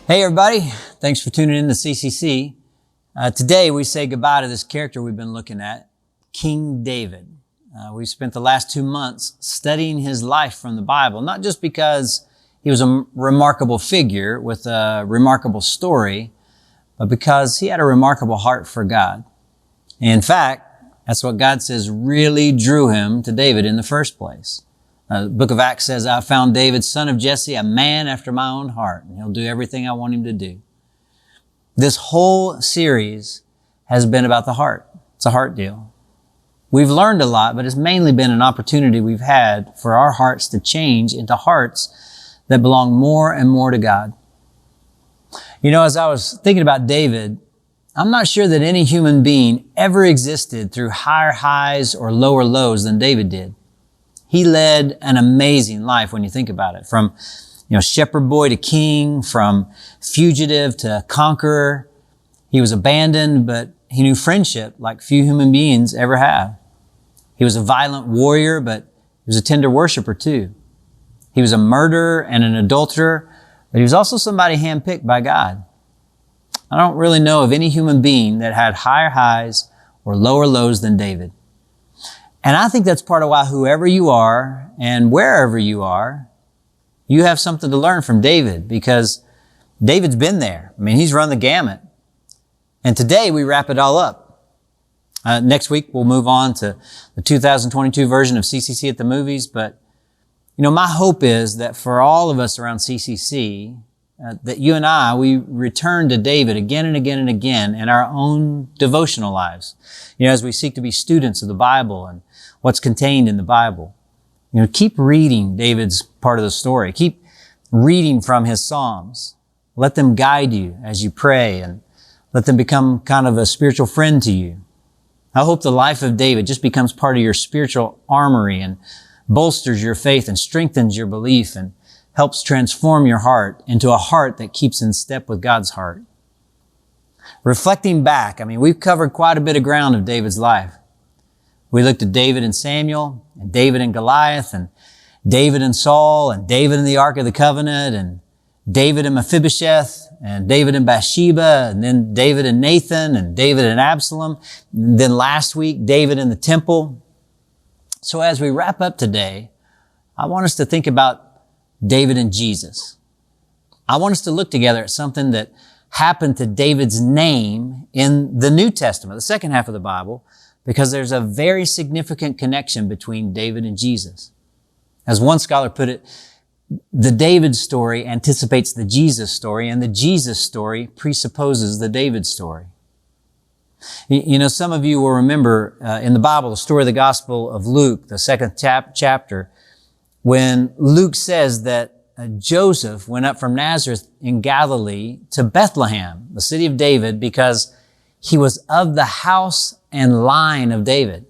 Hey everybody, thanks for tuning in to CCC. Today we say goodbye to this character we've been looking at, King David. We spent the last 2 months studying his life from the Bible, not just because he was a remarkable figure with a remarkable story, but because he had a remarkable heart for God. In fact, that's what God says really drew him to David in the first place. The book of Acts says, I found David, son of Jesse, a man after my own heart, and he'll do everything I want him to do. This whole series has been about the heart. It's a heart deal. We've learned a lot, but it's mainly been an opportunity we've had for our hearts to change into hearts that belong more and more to God. You know, as I was thinking about David, I'm not sure that any human being ever existed through higher highs or lower lows than David did. He led an amazing life when you think about it. From, shepherd boy to king, from fugitive to conqueror. He was abandoned, but he knew friendship like few human beings ever have. He was a violent warrior, but he was a tender worshiper too. He was a murderer and an adulterer, but he was also somebody handpicked by God. I don't really know of any human being that had higher highs or lower lows than David. And I think that's part of why whoever you are and wherever you are, you have something to learn from David, because David's been there. I mean, he's run the gamut. And today we wrap it all up. Next week we'll move on to the 2022 version of CCC at the movies. But, my hope is that for all of us around CCC, that you and I, we return to David again and again and again in our own devotional lives. As we seek to be students of the Bible and what's contained in the Bible. Keep reading David's part of the story. Keep reading from his Psalms. Let them guide you as you pray, and let them become kind of a spiritual friend to you. I hope the life of David just becomes part of your spiritual armory and bolsters your faith and strengthens your belief and helps transform your heart into a heart that keeps in step with God's heart. Reflecting back, we've covered quite a bit of ground of David's life. We looked at David and Samuel, and David and Goliath, and David and Saul, and David and the Ark of the Covenant, and David and Mephibosheth, and David and Bathsheba, and then David and Nathan, and David and Absalom, and then last week, David in the temple. So as we wrap up today, I want us to think about David and Jesus. I want us to look together at something that happened to David's name in the New Testament, the second half of the Bible, because there's a very significant connection between David and Jesus. As one scholar put it, the David story anticipates the Jesus story, and the Jesus story presupposes the David story. Some of you will remember in the Bible the story of the Gospel of Luke, the second chapter, when Luke says that Joseph went up from Nazareth in Galilee to Bethlehem, the city of David, because he was of the house and line of David.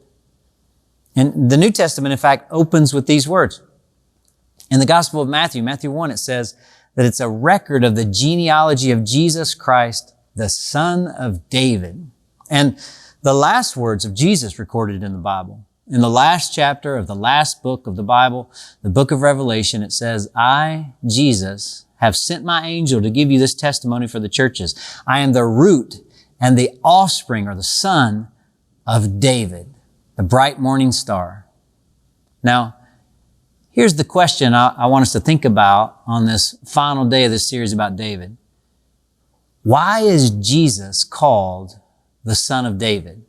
And the New Testament, in fact, opens with these words. In the Gospel of Matthew 1, it says that it's a record of the genealogy of Jesus Christ, the son of David. And the last words of Jesus recorded in the Bible. In the last chapter of the last book of the Bible, the book of Revelation, it says, I, Jesus, have sent my angel to give you this testimony for the churches. I am the root and the offspring, or the son of David, the bright morning star. Now, here's the question I want us to think about on this final day of this series about David. Why is Jesus called the son of David?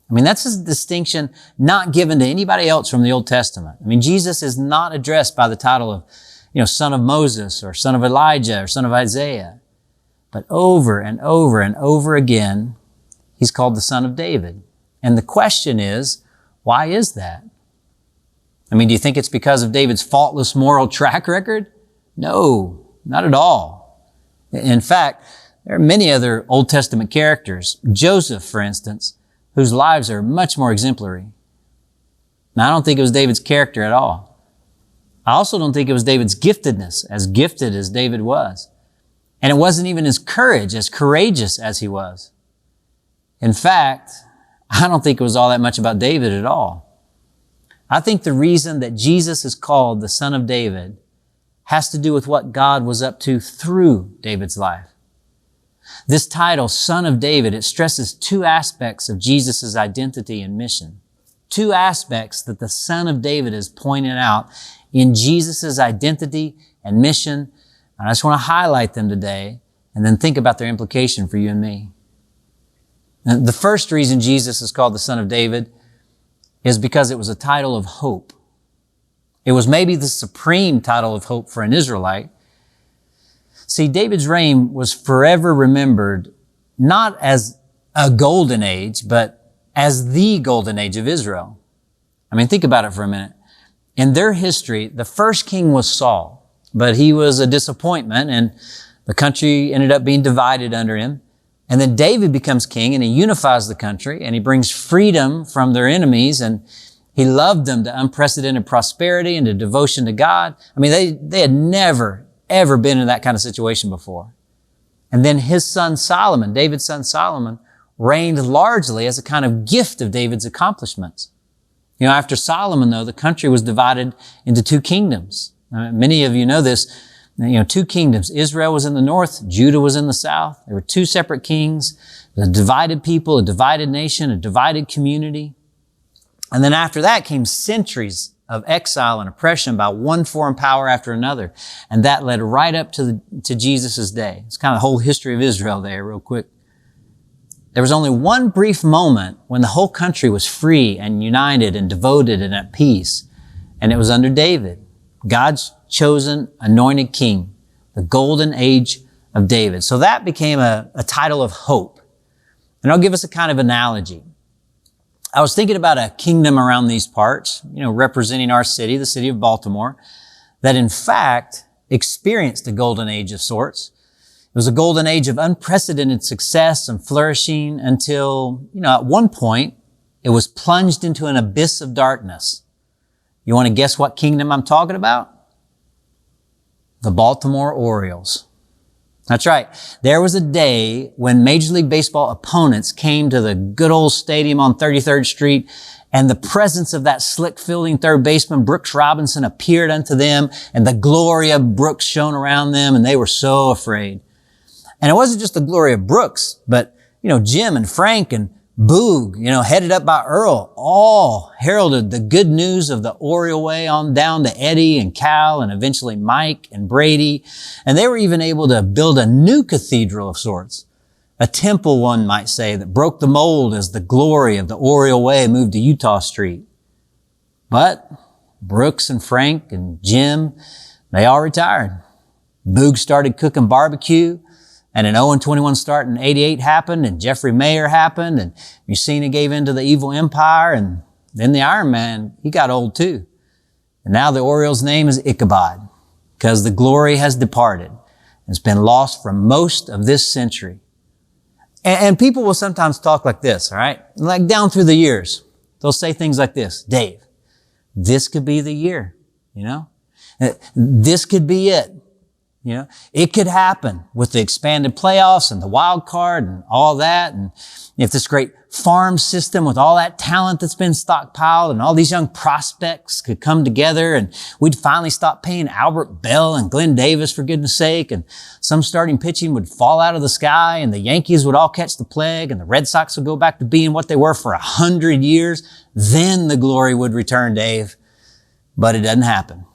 That's a distinction not given to anybody else from the Old Testament. Jesus is not addressed by the title of, son of Moses or son of Elijah or son of Isaiah. But over and over and over again, he's called the son of David. And the question is, why is that? Do you think it's because of David's faultless moral track record? No, not at all. In fact, there are many other Old Testament characters, Joseph, for instance, whose lives are much more exemplary. Now, I don't think it was David's character at all. I also don't think it was David's giftedness, as gifted as David was. And it wasn't even his courage, as courageous as he was. In fact, I don't think it was all that much about David at all. I think the reason that Jesus is called the son of David has to do with what God was up to through David's life. This title, Son of David, it stresses two aspects of Jesus' identity and mission. Two aspects that the Son of David is pointing out in Jesus' identity and mission. And I just want to highlight them today and then think about their implication for you and me. And the first reason Jesus is called the Son of David is because it was a title of hope. It was maybe the supreme title of hope for an Israelite. See, David's reign was forever remembered not as a golden age, but as the golden age of Israel. I mean, think about it for a minute. In their history, the first king was Saul, but he was a disappointment and the country ended up being divided under him. And then David becomes king and he unifies the country and he brings freedom from their enemies and he loved them to unprecedented prosperity and to devotion to God. I mean, they had never, ever been in that kind of situation before. And then his son Solomon, David's son Solomon, reigned largely as a kind of gift of David's accomplishments. You know, after Solomon, though, the country was divided into two kingdoms. Many of you know this. You know, two kingdoms. Israel was in the north, Judah was in the south. There were two separate kings, a divided people, a divided nation, a divided community. And then after that came centuries of exile and oppression by one foreign power after another. And that led right up to Jesus' day. It's kind of the whole history of Israel there, real quick. There was only one brief moment when the whole country was free and united and devoted and at peace. And it was under David, God's chosen, anointed king, the golden age of David. So that became a title of hope. And I'll give us a kind of analogy. I was thinking about a kingdom around these parts, you know, representing our city, the city of Baltimore, that in fact experienced a golden age of sorts. It was a golden age of unprecedented success and flourishing until, you know, at one point it was plunged into an abyss of darkness. You want to guess what kingdom I'm talking about? The Baltimore Orioles. That's right. There was a day when Major League Baseball opponents came to the good old stadium on 33rd Street, and the presence of that slick fielding third baseman, Brooks Robinson, appeared unto them, and the glory of Brooks shone around them, and they were so afraid. And it wasn't just the glory of Brooks, but, you know, Jim and Frank and Boog, you know, headed up by Earl, all heralded the good news of the Oriole way on down to Eddie and Cal and eventually Mike and Brady. And they were even able to build a new cathedral of sorts. A temple, one might say, that broke the mold as the glory of the Oriole way moved to Utah Street. But Brooks and Frank and Jim, they all retired. Boog started cooking barbecue. And an 0-21 start in 88 happened, and Jeffrey Mayer happened, and Mussina gave in to the evil empire, and then the Iron Man, he got old too. And now the Orioles' name is Ichabod, because the glory has departed. It's been lost for most of this century. And people will sometimes talk like this, all right? Like down through the years, they'll say things like this: Dave, this could be the year, you know? This could be it. You know, it could happen with the expanded playoffs and the wild card and all that. And if this great farm system with all that talent that's been stockpiled and all these young prospects could come together and we'd finally stop paying Albert Bell and Glenn Davis for goodness sake, and some starting pitching would fall out of the sky and the Yankees would all catch the plague and the Red Sox would go back to being what they were for 100 years, then the glory would return, Dave. But it doesn't happen.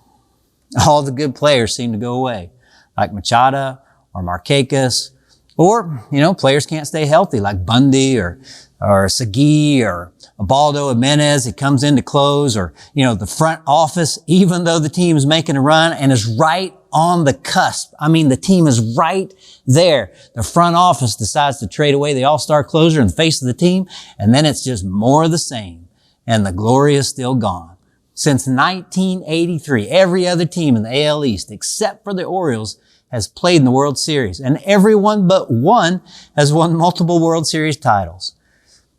All the good players seem to go away, like Machado or Markakis, or, you know, players can't stay healthy like Bundy or Segui or Ubaldo Jimenez. He comes in to close, or, you know, the front office, even though the team is making a run and is right on the cusp. I mean, the team is right there. The front office decides to trade away the all-star closer in the face of the team, and then it's just more of the same, and the glory is still gone. Since 1983, every other team in the AL East, except for the Orioles, has played in the World Series, and everyone but one has won multiple World Series titles.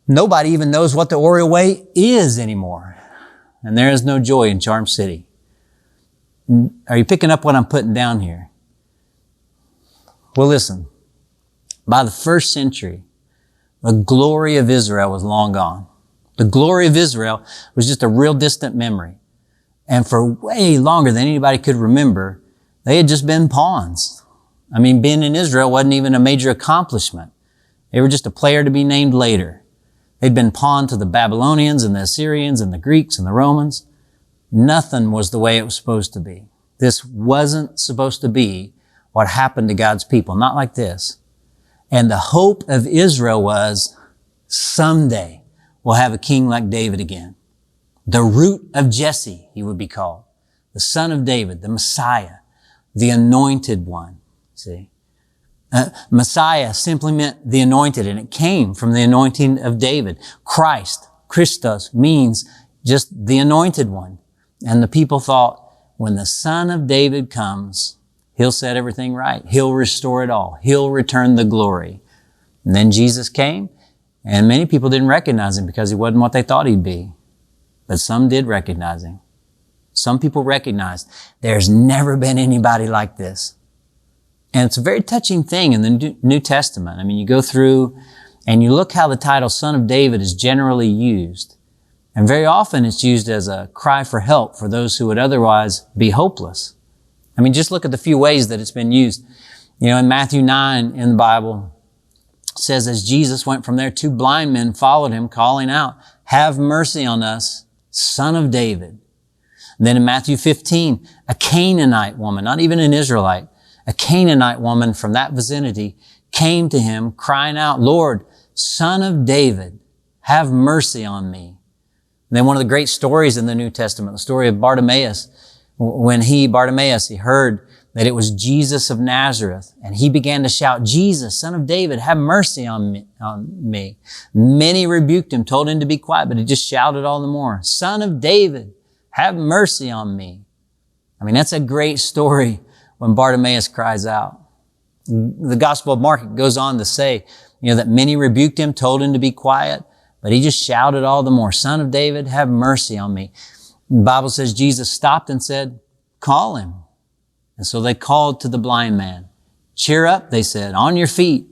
Nobody even knows what the Oriole way is anymore, and there is no joy in Charm City. Are you picking up what I'm putting down here? Well, listen. By the first century, the glory of Israel was long gone. The glory of Israel was just a real distant memory. And for way longer than anybody could remember, They had just been pawns. I mean, being in Israel wasn't even a major accomplishment. They were just a player to be named later. They'd been pawned to the Babylonians and the Assyrians and the Greeks and the Romans. Nothing was the way it was supposed to be. This wasn't supposed to be what happened to God's people. Not like this. And the hope of Israel was someday we'll have a king like David again. The root of Jesse, he would be called. The son of David, the Messiah, the anointed one. See? Messiah simply meant the anointed, and it came from the anointing of David. Christ, Christos, means just the anointed one. And the people thought, when the son of David comes, he'll set everything right. He'll restore it all. He'll return the glory. And then Jesus came, and many people didn't recognize him because he wasn't what they thought he'd be. But some did recognize him. Some people recognized there's never been anybody like this. And it's a very touching thing in the New Testament. I mean, you go through and you look how the title Son of David is generally used. And very often it's used as a cry for help for those who would otherwise be hopeless. I mean, just look at the few ways that it's been used. You know, in Matthew 9 in the Bible, it says, as Jesus went from there, 2 blind men followed him, calling out, have mercy on us, Son of David. And then in Matthew 15, a Canaanite woman, not even an Israelite, a Canaanite woman from that vicinity came to him crying out, Lord, Son of David, have mercy on me. And then one of the great stories in the New Testament, the story of Bartimaeus, when Bartimaeus, he heard that it was Jesus of Nazareth, and he began to shout, Jesus, Son of David, have mercy on me. Many rebuked him, told him to be quiet, but he just shouted all the more, Son of David, have mercy on me. I mean, that's a great story when Bartimaeus cries out. The Gospel of Mark goes on to say, that many rebuked him, told him to be quiet, but he just shouted all the more, Son of David, have mercy on me. The Bible says Jesus stopped and said, call him. And so they called to the blind man. Cheer up, they said, on your feet.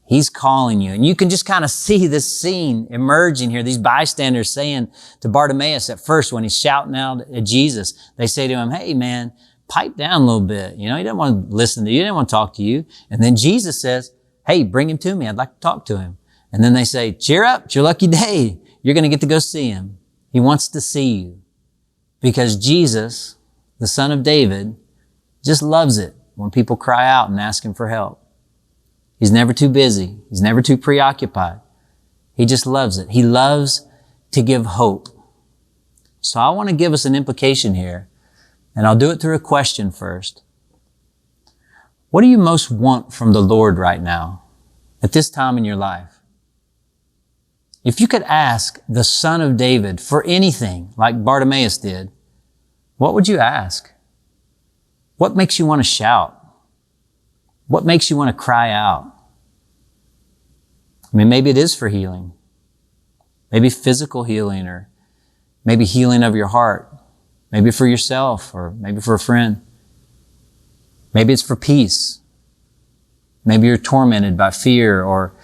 He's calling you. And you can just kind of see this scene emerging here. These bystanders saying to Bartimaeus at first when he's shouting out at Jesus, they say to him, hey man, pipe down a little bit. He didn't want to listen to you. He didn't want to talk to you. And then Jesus says, hey, bring him to me. I'd like to talk to him. And then they say, cheer up. It's your lucky day. You're going to get to go see him. He wants to see you because Jesus, the Son of David, just loves it when people cry out and ask him for help. He's never too busy. He's never too preoccupied. He just loves it. He loves to give hope. So I want to give us an implication here. And I'll do it through a question first. What do you most want from the Lord right now, at this time in your life? If you could ask the Son of David for anything, like Bartimaeus did, what would you ask? What makes you want to shout? What makes you want to cry out? I mean, maybe it is for healing. Maybe physical healing, or maybe healing of your heart. Maybe for yourself, or maybe for a friend. Maybe it's for peace. Maybe you're tormented by fear or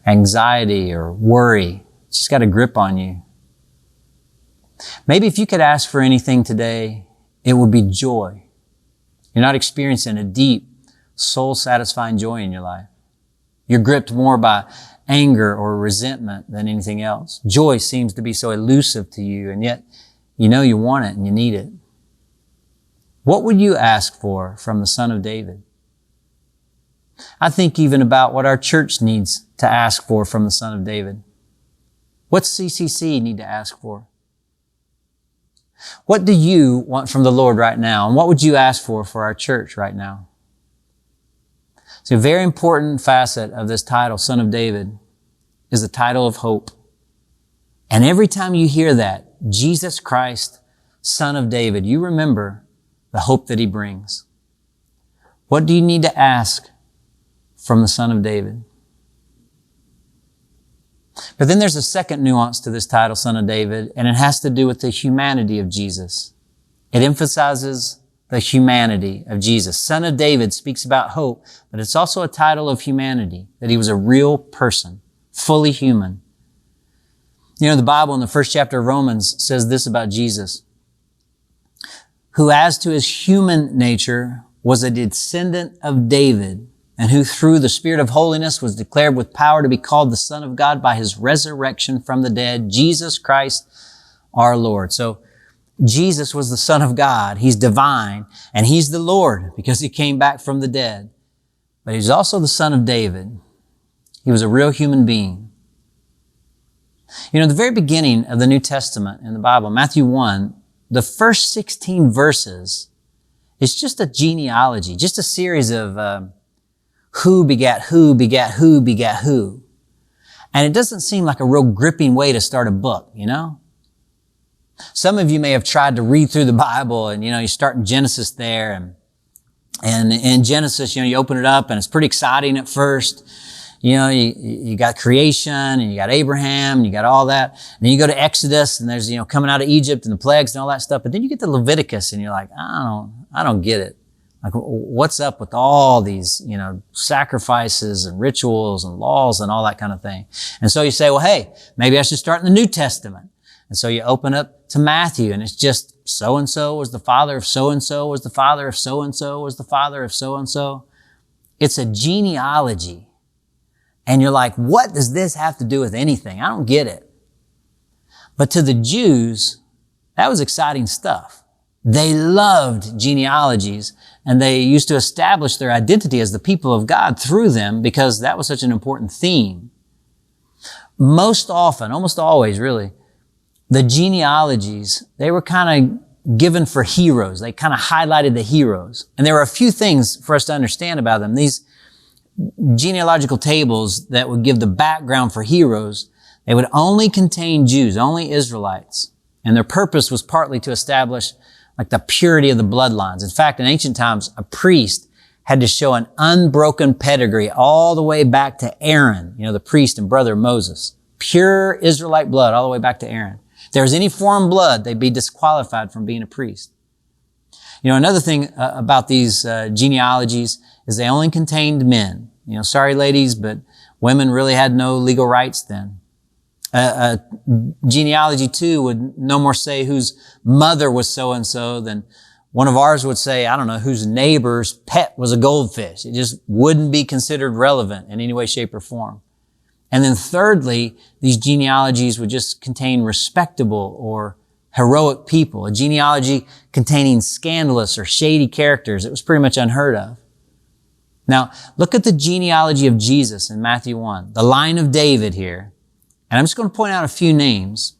anxiety or worry. It's just got a grip on you. Maybe if you could ask for anything today, it would be joy. You're not experiencing a deep, soul-satisfying joy in your life. You're gripped more by anger or resentment than anything else. Joy seems to be so elusive to you, and yet you want it and you need it. What would you ask for from the Son of David? I think even about what our church needs to ask for from the Son of David. What's CCC need to ask for? What do you want from the Lord right now? And what would you ask for our church right now? So a very important facet of this title, Son of David, is the title of hope. And every time you hear that, Jesus Christ, Son of David, you remember the hope that he brings. What do you need to ask from the Son of David? But then there's a second nuance to this title, Son of David, and it has to do with the humanity of Jesus. It emphasizes the humanity of Jesus. Son of David speaks about hope, but it's also a title of humanity, that he was a real person, fully human. The Bible in the first chapter of Romans says this about Jesus, who as to his human nature was a descendant of David, and who through the Spirit of holiness was declared with power to be called the Son of God by his resurrection from the dead, Jesus Christ our Lord. So Jesus was the Son of God. He's divine, and he's the Lord because he came back from the dead. But he's also the Son of David. He was a real human being. You know, the very beginning of the New Testament in the Bible, Matthew 1, the first 16 verses is just a genealogy, just a series of who begat who begat who begat who. And it doesn't seem like a real gripping way to start a book, you know? Some of you may have tried to read through the Bible and, you start in Genesis there. And in Genesis, you open it up and it's pretty exciting at first. You got creation and you got Abraham and you got all that. And then you go to Exodus and there's, coming out of Egypt and the plagues and all that stuff. But then you get to Leviticus and you're like, I don't get it. Like, what's up with all these, sacrifices and rituals and laws and all that kind of thing? And so you say, well, hey, maybe I should start in the New Testament. And so you open up to Matthew and it's just so-and-so was the father of so-and-so was the father of so-and-so was the father of so-and-so. It's a genealogy. And you're like, what does this have to do with anything? I don't get it. But to the Jews, that was exciting stuff. They loved genealogies and they used to establish their identity as the people of God through them because that was such an important theme. Most often, almost always really, the genealogies, they were kind of given for heroes. They kind of highlighted the heroes. And there were a few things for us to understand about them. These genealogical tables that would give the background for heroes, they would only contain Jews, only Israelites. And their purpose was partly to establish like the purity of the bloodlines. In fact, in ancient times, a priest had to show an unbroken pedigree all the way back to Aaron, the priest and brother of Moses. Pure Israelite blood all the way back to Aaron. If there was any foreign blood, they'd be disqualified from being a priest. Another thing about these genealogies is they only contained men. Sorry ladies, but women really had no legal rights then. Genealogy too would no more say whose mother was so-and-so than one of ours would say, I don't know, whose neighbor's pet was a goldfish. It just wouldn't be considered relevant in any way, shape, or form. And then thirdly, these genealogies would just contain respectable or heroic people. A genealogy containing scandalous or shady characters, it was pretty much unheard of. Now, look at the genealogy of Jesus in Matthew 1, the line of David here. And I'm just going to point out a few names.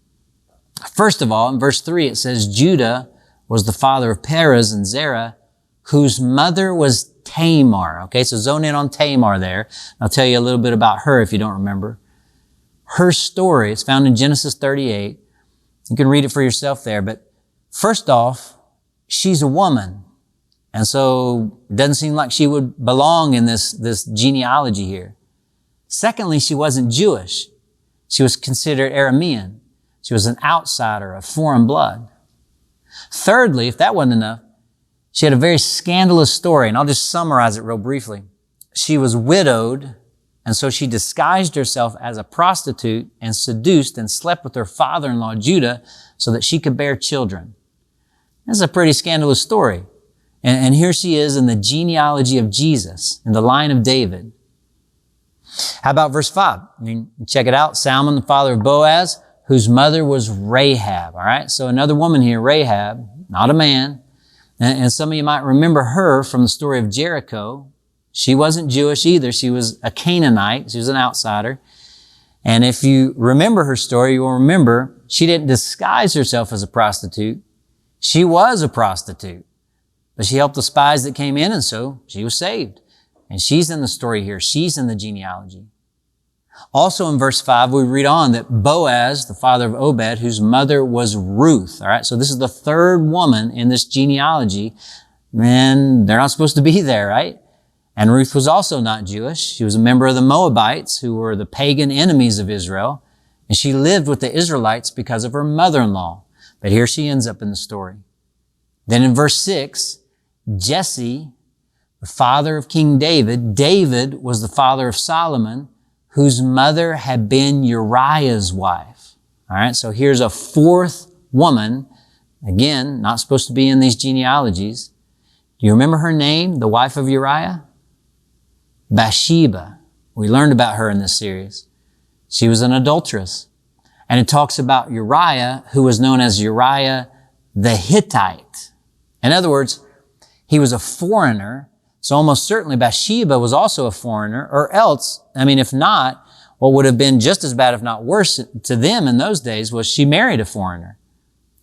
First of all, in verse 3, it says Judah was the father of Perez and Zerah, whose mother was Tamar. Okay, so zone in on Tamar there. I'll tell you a little bit about her if you don't remember. Her story, it's found in Genesis 38. You can read it for yourself there. But first off, she's a woman. And so it doesn't seem like she would belong in this genealogy here. Secondly, she wasn't Jewish. She was considered Aramean. She was an outsider of foreign blood. Thirdly, if that wasn't enough, she had a very scandalous story, and I'll just summarize it real briefly. She was widowed, and so she disguised herself as a prostitute and seduced and slept with her father-in-law, Judah, so that she could bear children. That's a pretty scandalous story. And here she is in the genealogy of Jesus, in the line of David. How about verse 5? Check it out. Salmon, the father of Boaz, whose mother was Rahab. All right, so another woman here, Rahab, not a man. And some of you might remember her from the story of Jericho. She wasn't Jewish either. She was a Canaanite. She was an outsider. And if you remember her story, you will remember she didn't disguise herself as a prostitute. She was a prostitute. But she helped the spies that came in, and so she was saved. And she's in the story here. She's in the genealogy. Also in verse 5, we read on that Boaz, the father of Obed, whose mother was Ruth. All right, so this is the third woman in this genealogy. And they're not supposed to be there, right? And Ruth was also not Jewish. She was a member of the Moabites, who were the pagan enemies of Israel. And she lived with the Israelites because of her mother-in-law. But here she ends up in the story. Then in verse 6, Jesse, the father of King David, David was the father of Solomon, whose mother had been Uriah's wife. All right, so here's a fourth woman, again, not supposed to be in these genealogies. Do you remember her name, the wife of Uriah? Bathsheba. We learned about her in this series. She was an adulteress. And it talks about Uriah, who was known as Uriah the Hittite. In other words, he was a foreigner. So almost certainly Bathsheba was also a foreigner, or else, if not, what would have been just as bad, if not worse to them in those days was she married a foreigner.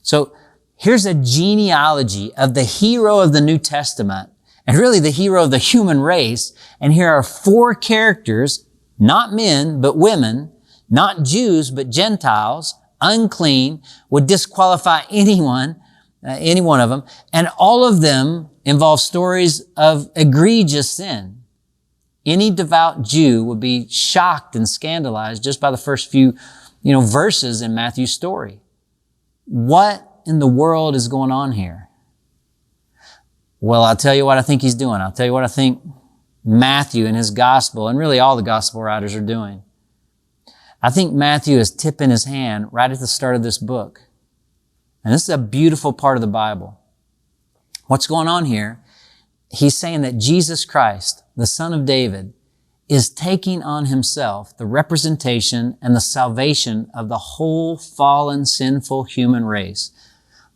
So here's a genealogy of the hero of the New Testament and really the hero of the human race. And here are 4 characters, not men, but women, not Jews, but Gentiles, unclean, would disqualify any one of them. And all of them involve stories of egregious sin. Any devout Jew would be shocked and scandalized just by the first few, verses in Matthew's story. What in the world is going on here? Well, I'll tell you what I think he's doing. I'll tell you what I think Matthew in his gospel, and really all the gospel writers are doing. I think Matthew is tipping his hand right at the start of this book. And this is a beautiful part of the Bible. What's going on here? He's saying that Jesus Christ, the Son of David, is taking on himself the representation and the salvation of the whole fallen, sinful human race.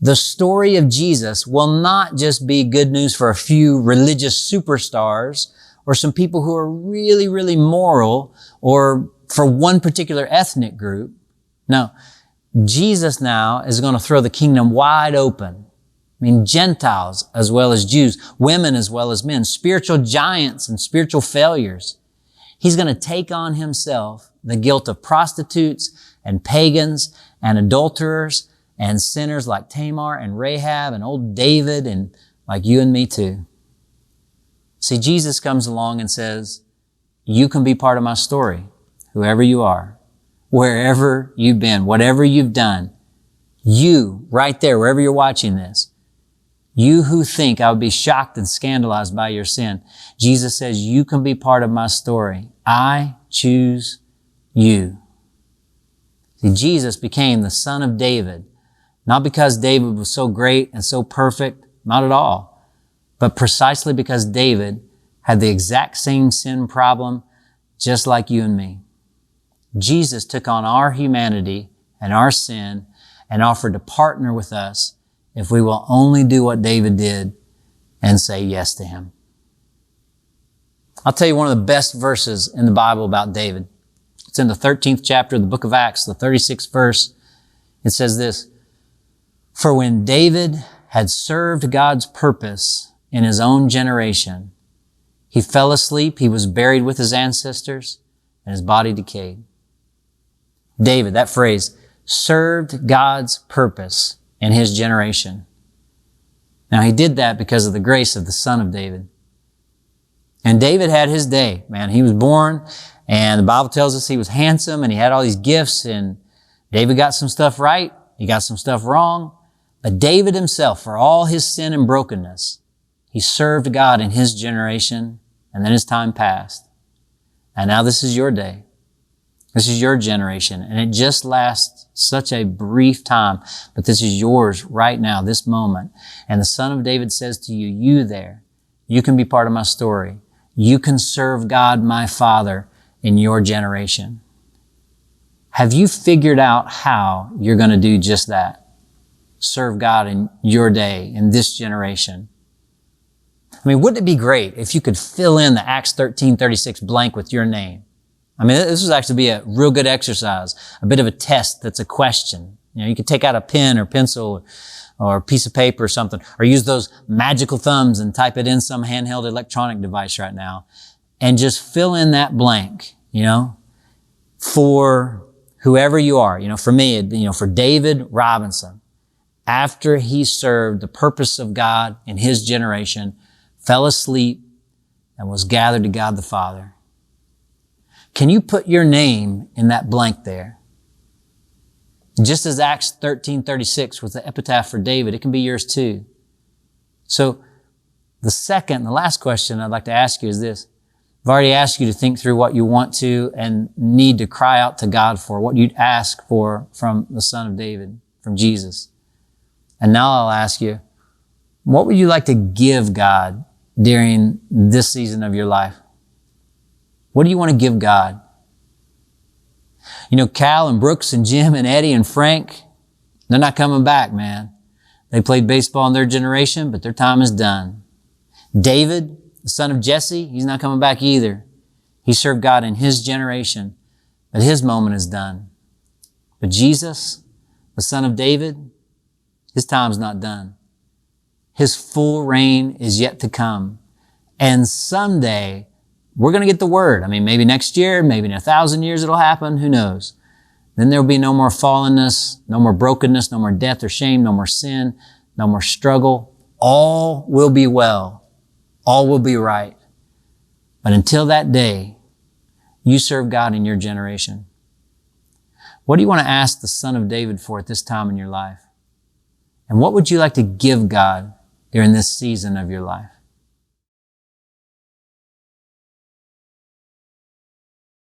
The story of Jesus will not just be good news for a few religious superstars or some people who are really, really moral or for one particular ethnic group. No, Jesus now is going to throw the kingdom wide open. Gentiles as well as Jews, women as well as men, spiritual giants and spiritual failures. He's going to take on himself the guilt of prostitutes and pagans and adulterers and sinners like Tamar and Rahab and old David and like you and me too. See, Jesus comes along and says, you can be part of my story, whoever you are, wherever you've been, whatever you've done. You, right there, wherever you're watching this, you who think I would be shocked and scandalized by your sin, Jesus says, you can be part of my story. I choose you. See, Jesus became the Son of David, not because David was so great and so perfect, not at all, but precisely because David had the exact same sin problem, just like you and me. Jesus took on our humanity and our sin and offered to partner with us if we will only do what David did and say yes to him. I'll tell you one of the best verses in the Bible about David. It's in the 13th chapter of the book of Acts, the 36th verse. It says this, "For when David had served God's purpose in his own generation, he fell asleep, he was buried with his ancestors, and his body decayed." David, that phrase, served God's purpose in his generation. Now, he did that because of the grace of the Son of David. And David had his day, man. He was born, and the Bible tells us he was handsome, and he had all these gifts, and David got some stuff right, he got some stuff wrong. But David himself, for all his sin and brokenness, he served God in his generation, and then his time passed. And now this is your day. This is your generation, and it just lasts such a brief time, but this is yours right now, this moment. And the Son of David says to you, you there, you can be part of my story. You can serve God, my Father, in your generation. Have you figured out how you're going to do just that? Serve God in your day, in this generation. Wouldn't it be great if you could fill in the Acts 13:36 blank with your name? This would actually be a real good exercise, a bit of a test that's a question. You could take out a pen or pencil or a piece of paper or something, or use those magical thumbs and type it in some handheld electronic device right now and just fill in that blank, for whoever you are. For me, for David Robinson, after he served the purpose of God in his generation, fell asleep and was gathered to God the Father. Can you put your name in that blank there? Just as Acts 13:36 was the epitaph for David, it can be yours too. So the second, the last question I'd like to ask you is this. I've already asked you to think through what you want to and need to cry out to God for, what you'd ask for from the Son of David, from Jesus. And now I'll ask you, What would you like to give God during this season of your life? What do you want to give God? You know, Cal and Brooks and Jim and Eddie and Frank, they're not coming back, man. They played baseball in their generation, but their time is done. David, the son of Jesse, he's not coming back either. He served God in his generation, but his moment is done. But Jesus, the son of David, his time's not done. His full reign is yet to come. And someday, we're going to get the word. I mean, maybe next year, maybe in 1,000 years it'll happen. Who knows? Then there'll be no more fallenness, no more brokenness, no more death or shame, no more sin, no more struggle. All will be well. All will be right. But until that day, you serve God in your generation. What do you want to ask the Son of David for at this time in your life? And what would you like to give God during this season of your life?